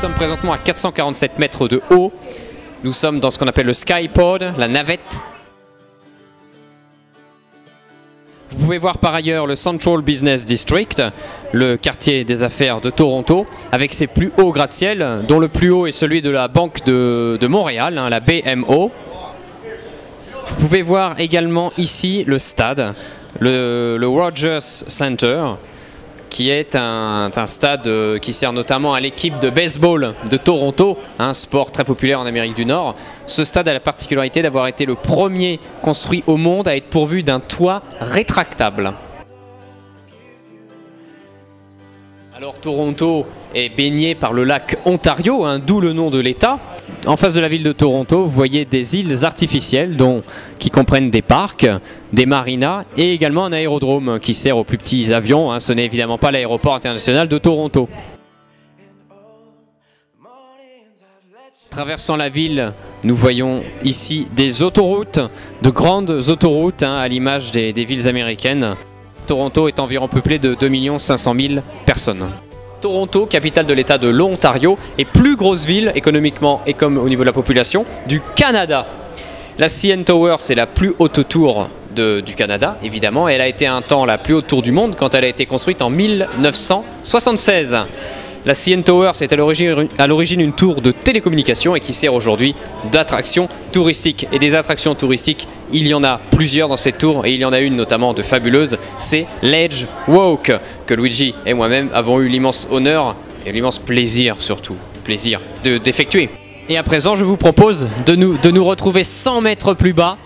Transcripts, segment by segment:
sommes présentement à 447 mètres de haut. Nous sommes dans ce qu'on appelle le Skypod, la navette. Vous pouvez voir par ailleurs le Central Business District, le quartier des affaires de Toronto, avec ses plus hauts gratte-ciel, dont le plus haut est celui de la Banque de Montréal, la BMO. Vous pouvez voir également ici le stade, le Rogers Center, qui est un stade qui sert notamment à l'équipe de baseball de Toronto, un sport très populaire en Amérique du Nord. Ce stade a la particularité d'avoir été le premier construit au monde à être pourvu d'un toit rétractable. Alors Toronto est baigné par le lac Ontario, d'où le nom de l'État. En face de la ville de Toronto, vous voyez des îles artificielles qui comprennent des parcs, des marinas et également un aérodrome qui sert aux plus petits avions. Ce n'est évidemment pas l'aéroport international de Toronto. Traversant la ville, nous voyons ici des autoroutes, de grandes autoroutes à l'image des villes américaines. Toronto est environ peuplé de 2 500 000 personnes. Toronto, capitale de l'État de l'Ontario, est plus grosse ville économiquement et comme au niveau de la population du Canada. La CN Tower, c'est la plus haute tour du Canada, évidemment. Elle a été un temps la plus haute tour du monde quand elle a été construite en 1976. La CN Tower, c'est à l'origine une tour de télécommunication et qui sert aujourd'hui d'attraction touristique. Et des attractions touristiques, il y en a plusieurs dans cette tour et il y en a une notamment de fabuleuse, c'est l'Edge Walk, que Luigi et moi-même avons eu l'immense honneur et l'immense plaisir surtout, d'effectuer. Et à présent, je vous propose de nous retrouver 100 mètres plus bas.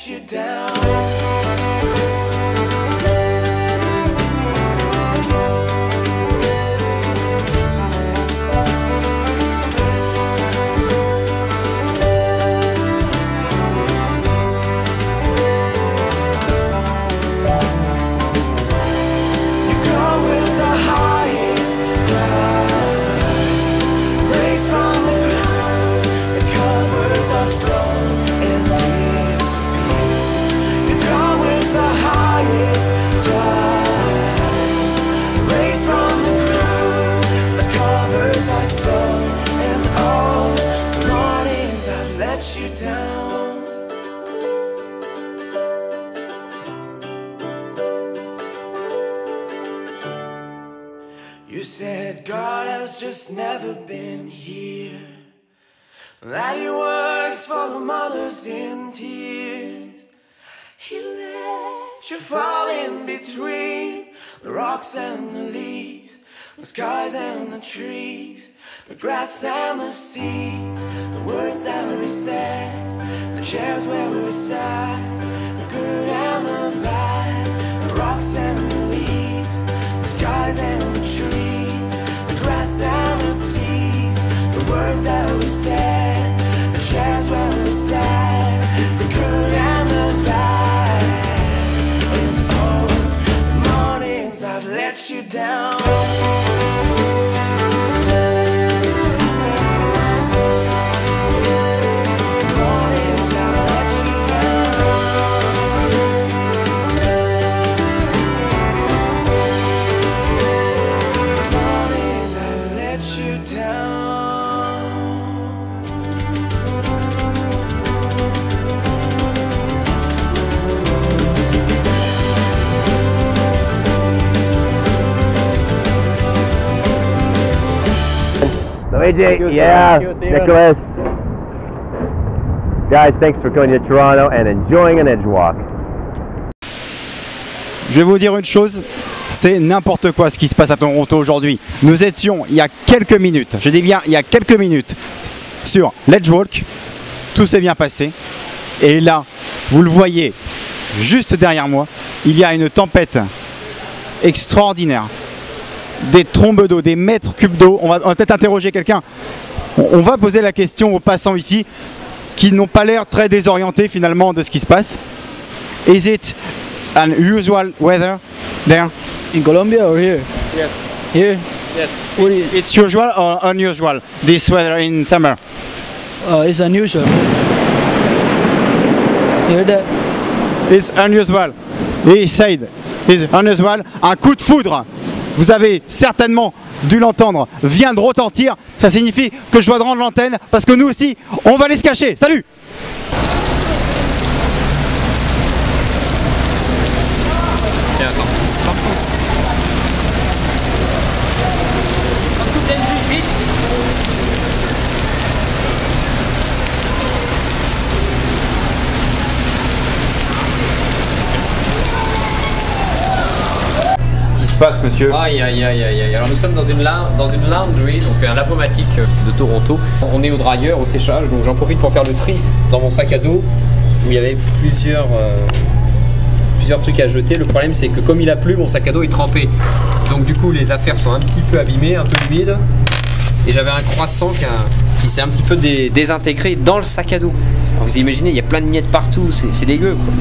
You down. You said God has just never been here, that He works for the mothers in tears. He let you fall in between the rocks and the leaves, the skies and the trees, the grass and the sea, the words that we said, the chairs where we sat, the good and the bad, the rocks and the leaves, the skies and the trees, the grass and the seas, the words that we said, the chairs where we sat, the good and the bad, and all the mornings I've let you down. AJ, yeah, Nicholas. Guys, thanks for coming to Toronto and enjoying an edge walk. Je vais vous dire une chose, c'est n'importe quoi ce qui se passe à Toronto aujourd'hui. Nous étions il y a quelques minutes, je dis bien il y a quelques minutes, sur l'Edgewalk. Tout s'est bien passé. Et là, vous le voyez, juste derrière moi, il y a une tempête extraordinaire. Des trombes d'eau, des mètres cubes d'eau. On va peut-être interroger quelqu'un. On va poser la question aux passants ici qui n'ont pas l'air très désorientés finalement de ce qui se passe. Is it an usual weather there? In Colombia or here? Yes. Here? Yes. It's usual or unusual, this weather in summer? It's unusual. Hear that? It's unusual. He said, it's unusual. Un coup de foudre, vous avez certainement dû l'entendre, vient de retentir. Ça signifie que je dois rendre l'antenne parce que nous aussi, on va aller se cacher. Salut! Tiens, attends. Passe, monsieur. Aïe aïe aïe aïe aïe. Alors nous sommes dans une laundry, donc un lavomatique de Toronto. On est au dryer, au séchage, donc j'en profite pour faire le tri dans mon sac à dos où il y avait plusieurs trucs à jeter. Le problème c'est que comme il a plu, mon sac à dos est trempé. Donc du coup les affaires sont un petit peu abîmées, un peu humides. Et j'avais un croissant qui s'est un petit peu désintégré dans le sac à dos. Alors vous imaginez, il y a plein de miettes partout, c'est dégueu quoi.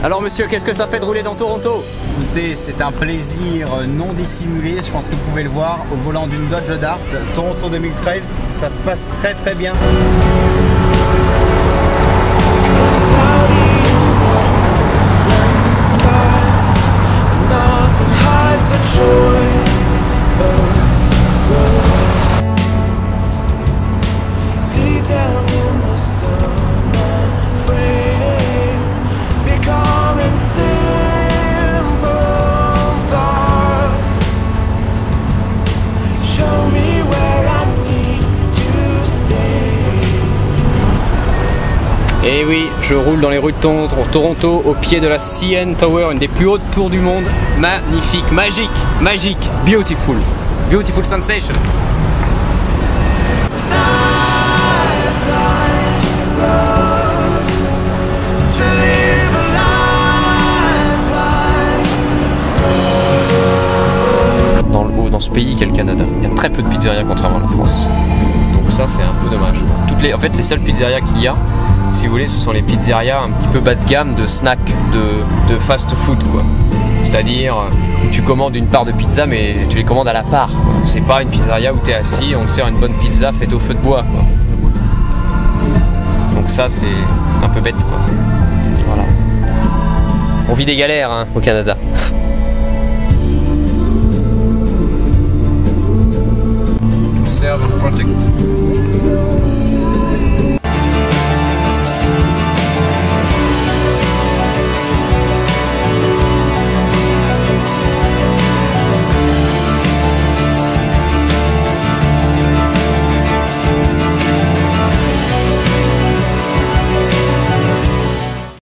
Alors monsieur, qu'est-ce que ça fait de rouler dans Toronto? Écoutez, c'est un plaisir non dissimulé, je pense que vous pouvez le voir, au volant d'une Dodge Dart, Toronto 2013, ça se passe très très bien. Et oui, je roule dans les rues de Toronto au pied de la CN Tower, une des plus hautes tours du monde. Magnifique, magique, magique, beautiful, beautiful sensation. Dans ce pays qu'est le Canada, il y a très peu de pizzerias contrairement à la France. Donc ça c'est un peu dommage. En fait les seules pizzerias qu'il y a, si vous voulez, ce sont les pizzerias un petit peu bas de gamme de snack, de fast food quoi. C'est-à-dire où tu commandes une part de pizza mais tu les commandes à la part. C'est pas une pizzeria où tu es assis, on te sert une bonne pizza faite au feu de bois quoi. Donc ça c'est un peu bête quoi. Voilà. On vit des galères hein, au Canada.